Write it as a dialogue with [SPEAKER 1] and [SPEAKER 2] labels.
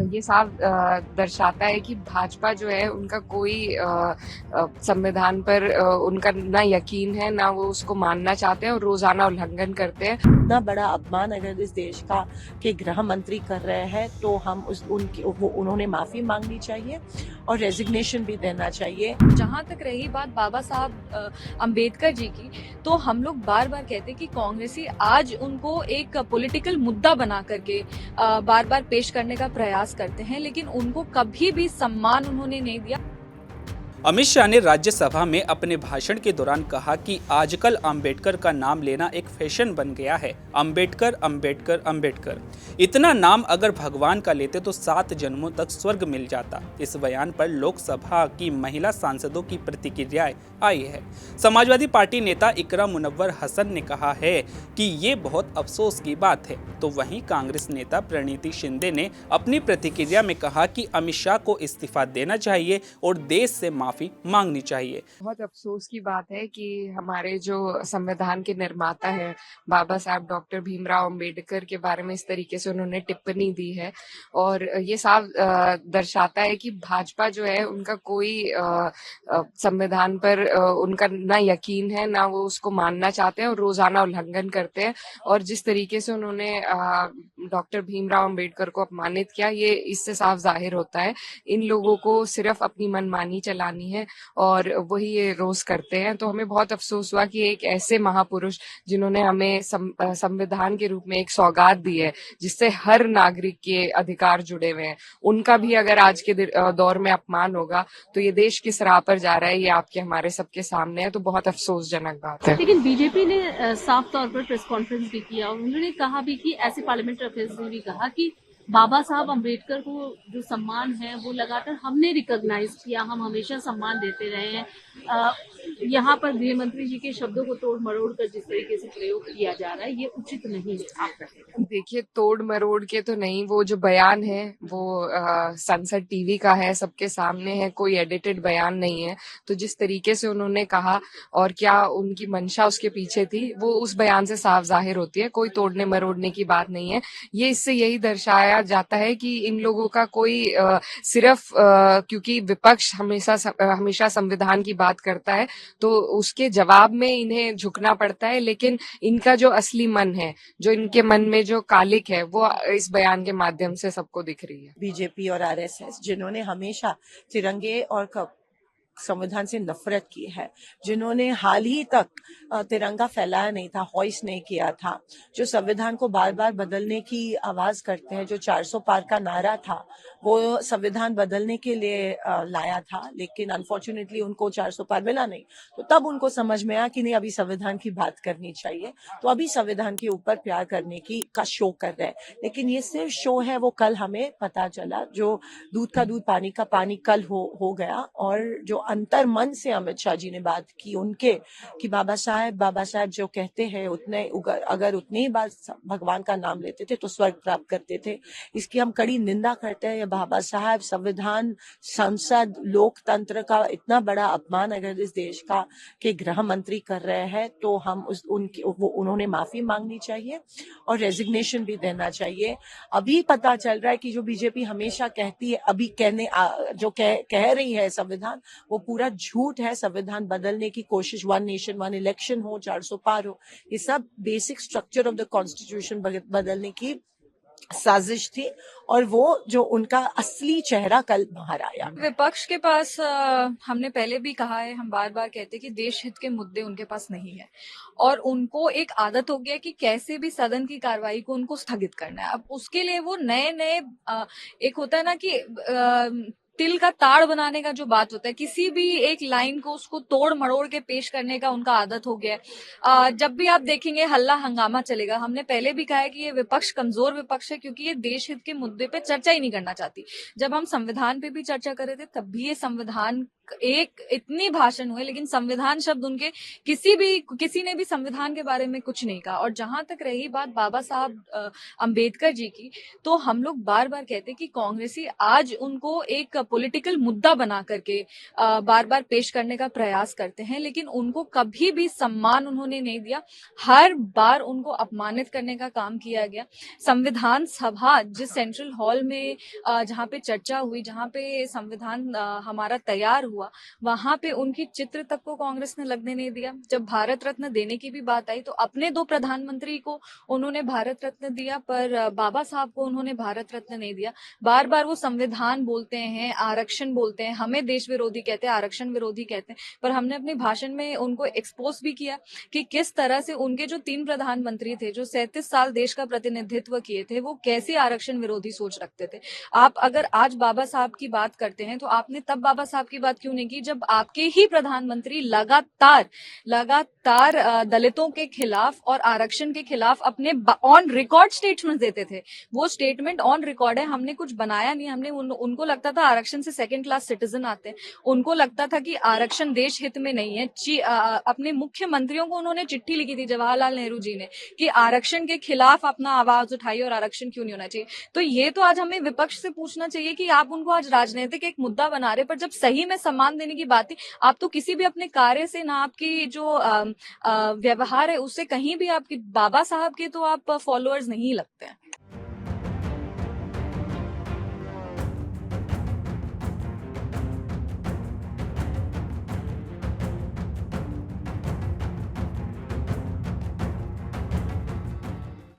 [SPEAKER 1] ये साफ दर्शाता है कि भाजपा जो है उनका कोई संविधान पर उनका ना यकीन है, ना वो उसको मानना चाहते हैं और रोजाना उल्लंघन करते हैं।
[SPEAKER 2] इतना बड़ा अपमान अगर इस देश का के गृह मंत्री कर रहे हैं तो हम उन्होंने माफी मांगनी चाहिए और रेजिग्नेशन भी देना चाहिए।
[SPEAKER 3] जहां तक रही बात बाबा साहब अंबेडकर जी की, तो हम लोग बार बार कहते हैं कि कांग्रेसी आज उनको एक पॉलिटिकल मुद्दा बना करके बार बार पेश करने का प्रयास करते हैं, लेकिन उनको कभी भी सम्मान उन्होंने नहीं दिया।
[SPEAKER 4] अमित शाह ने राज्यसभा में अपने भाषण के दौरान कहा कि आजकल अंबेडकर का नाम लेना एक फैशन बन गया है। अंबेडकर अंबेडकर अंबेडकर, इतना नाम अगर भगवान का लेते तो 7 जन्मों तक स्वर्ग मिल जाता। इस बयान पर लोकसभा की महिला सांसदों की प्रतिक्रियाएं आई है। समाजवादी पार्टी नेता इकरा मुनव्वर हसन ने कहा है कि ये बहुत अफसोस की बात है, तो वहीं कांग्रेस नेता प्रणीति शिंदे ने अपनी प्रतिक्रिया में कहा कि अमित शाह को इस्तीफा देना चाहिए और देश से माफी मांगनी चाहिए।
[SPEAKER 1] बहुत अफसोस की बात है कि हमारे जो संविधान के निर्माता हैं बाबा साहब डॉक्टर भीमराव अंबेडकर के बारे में इस तरीके से उन्होंने टिप्पणी दी है, और ये साफ दर्शाता है कि भाजपा जो है उनका कोई संविधान पर उनका ना यकीन है, ना वो उसको मानना चाहते हैं और रोजाना उल्लंघन करते हैं। और जिस तरीके से उन्होंने डॉक्टर भीमराव अंबेडकर को अपमानित किया, ये इससे साफ जाहिर होता है इन लोगों को सिर्फ अपनी मनमानी चलानी है और वही ये रोज करते हैं। तो हमें बहुत अफसोस हुआ कि एक ऐसे महापुरुष जिन्होंने हमें संविधान के रूप में एक सौगात दी है जिससे हर नागरिक के अधिकार जुड़े हुए हैं, उनका भी अगर आज के दौर में अपमान होगा तो ये देश किस राह पर जा रहा है, ये आपके हमारे सबके सामने है। तो बहुत अफसोसजनक बात है।
[SPEAKER 5] लेकिन बीजेपी ने साफ तौर पर प्रेस कॉन्फ्रेंस भी किया और उन्होंने कहा भी कि ऐसे पार्लियामेंट्री अफेयर्स ने भी कहा कि बाबा साहब अम्बेडकर को जो सम्मान है वो लगातार हमने रिकॉग्नाइज किया, हम हमेशा सम्मान देते रहे हैं। यहाँ पर गृह मंत्री जी के शब्दों को तोड़ मरोड़ कर जिस तरीके से प्रयोग किया जा रहा है, ये उचित नहीं है। आप
[SPEAKER 1] देखिए, तोड़ मरोड़ के तो नहीं, वो जो बयान है वो संसद टीवी का है, सबके सामने है, कोई एडिटेड बयान नहीं है। तो जिस तरीके से उन्होंने कहा और क्या उनकी मंशा उसके पीछे थी, वो उस बयान से साफ जाहिर होती है। कोई तोड़ने मरोड़ने की बात नहीं है। ये इससे यही दर्शाया जाता है कि इन लोगों का कोई सिर्फ क्योंकि विपक्ष हमेशा संविधान की बात करता है तो उसके जवाब में इन्हें झुकना पड़ता है, लेकिन इनका जो असली मन है, जो इनके मन में जो कालिक है, वो इस बयान के माध्यम से सबको दिख रही है।
[SPEAKER 2] बीजेपी और आरएसएस जिन्होंने हमेशा तिरंगे और संविधान से नफरत की है, जिन्होंने हाल ही तक तिरंगा फैलाया नहीं था, हॉइस्ट नहीं किया था, जो संविधान को बार बार बदलने की आवाज करते हैं, जो 400 पार का नारा था वो संविधान बदलने के लिए लाया था, लेकिन अनफॉर्चुनेटली उनको 400 पार मिला नहीं। तो तब उनको समझ में आया कि नहीं, अभी संविधान की बात करनी चाहिए। तो अभी संविधान के ऊपर प्यार करने का शो कर रहे हैं, लेकिन ये सिर्फ शो है। वो कल हमें पता चला, जो दूध का दूध पानी का पानी कल हो गया। और जो अंतर मन से अमित शाह जी ने बात की उनके, कि बाबा साहब जो कहते हैं अगर उतने ही बार भगवान का नाम लेते थे तो स्वर्ग प्राप्त करते थे, इसकी हम कड़ी निंदा करते हैं। बाबा साहब, संविधान, संसद, लोकतंत्र का इतना बड़ा अपमान अगर इस देश का के गृह मंत्री कर रहे हैं तो हम उन्होंने माफी मांगनी चाहिए और रेजिग्नेशन भी देना चाहिए। अभी पता चल रहा है कि जो बीजेपी हमेशा कहती है, अभी कह रही है संविधान, वो पूरा झूठ है। संविधान बदलने की कोशिश, 1 नेशन 1 इलेक्शन हो, 400 पार हो, ये सब basic structure of the constitution बदलने की साजिश थी, और वो जो उनका असली चेहरा कल बाहर आया।
[SPEAKER 3] विपक्ष के पास हमने पहले भी कहा है, हम बार बार कहते हैं कि देश हित के मुद्दे उनके पास नहीं है और उनको एक आदत हो गया कि कैसे भी सदन की कार्रवाई को उनको स्थगित करना है। अब उसके लिए वो नए एक होता है ना कि तिल का ताड़ बनाने का जो बात होता है, किसी भी एक लाइन को उसको तोड़ मरोड़ के पेश करने का उनका आदत हो गया है। जब भी आप देखेंगे हल्ला हंगामा चलेगा। हमने पहले भी कहा है कि ये विपक्ष कमजोर विपक्ष है, क्योंकि ये देश हित के मुद्दे पे चर्चा ही नहीं करना चाहती। जब हम संविधान पे भी चर्चा कर रहे थे तब भी ये संविधान एक इतनी भाषण हुए, लेकिन संविधान शब्द उनके किसी ने भी संविधान के बारे में कुछ नहीं कहा। और जहां तक रही बात बाबा साहब अंबेडकर जी की, तो हम लोग बार बार कहते कि कांग्रेसी आज उनको एक पॉलिटिकल मुद्दा बना करके बार बार पेश करने का प्रयास करते हैं, लेकिन उनको कभी भी सम्मान उन्होंने नहीं दिया। हर बार उनको अपमानित करने का काम किया गया। संविधान सभा जिस सेंट्रल हॉल में जहाँ पे चर्चा हुई, जहाँ पे संविधान हमारा तैयार हुआ, वहां पे उनकी चित्र तक को कांग्रेस ने लगने नहीं दिया। जब भारत रत्न देने की भी बात आई तो अपने 2 प्रधानमंत्री को उन्होंने भारत रत्न दिया, पर बाबा साहब को उन्होंने भारत रत्न नहीं दिया। बार बार वो संविधान बोलते हैं, आरक्षण बोलते हैं, हमें देश विरोधी कहते हैं, आरक्षण विरोधी कहते हैं, पर हमने अपने भाषण में उनको एक्सपोज भी किया कि किस तरह से उनके जो 3 प्रधानमंत्री थे, जो 37 साल देश का प्रतिनिधित्व किए थे, वो कैसे आरक्षण विरोधी सोच रखते थे। आप अगर आज बाबा साहब की बात करते हैं तो आपने तब बाबा साहब की बात क्यों नहीं की जब आपके ही प्रधानमंत्री लगातार दलितों के खिलाफ और आरक्षण के खिलाफ अपने ऑन रिकॉर्ड स्टेटमेंट देते थे। वो स्टेटमेंट ऑन रिकॉर्ड है, हमने कुछ बनाया नहीं। हमने उनको लगता था आरक्षण से सेकंड क्लास सिटीजन आते हैं, उनको लगता था कि आरक्षण देश हित में नहीं है। अपने मुख्यमंत्रियों को उन्होंने चिट्ठी लिखी थी, जवाहरलाल नेहरू जी ने, कि आरक्षण के खिलाफ अपना आवाज उठाइए और आरक्षण क्यों नहीं होना चाहिए। तो ये तो आज हमें विपक्ष से पूछना चाहिए कि आप उनको आज राजनीतिक एक मुद्दा बना रहे, पर जब सही में सम्मान देने की बात है, आप तो किसी भी अपने कार्य से ना आपकी जो व्यवहार है उससे कहीं भी आपकी बाबा साहब के तो आप फॉलोअर्स नहीं लगते हैं।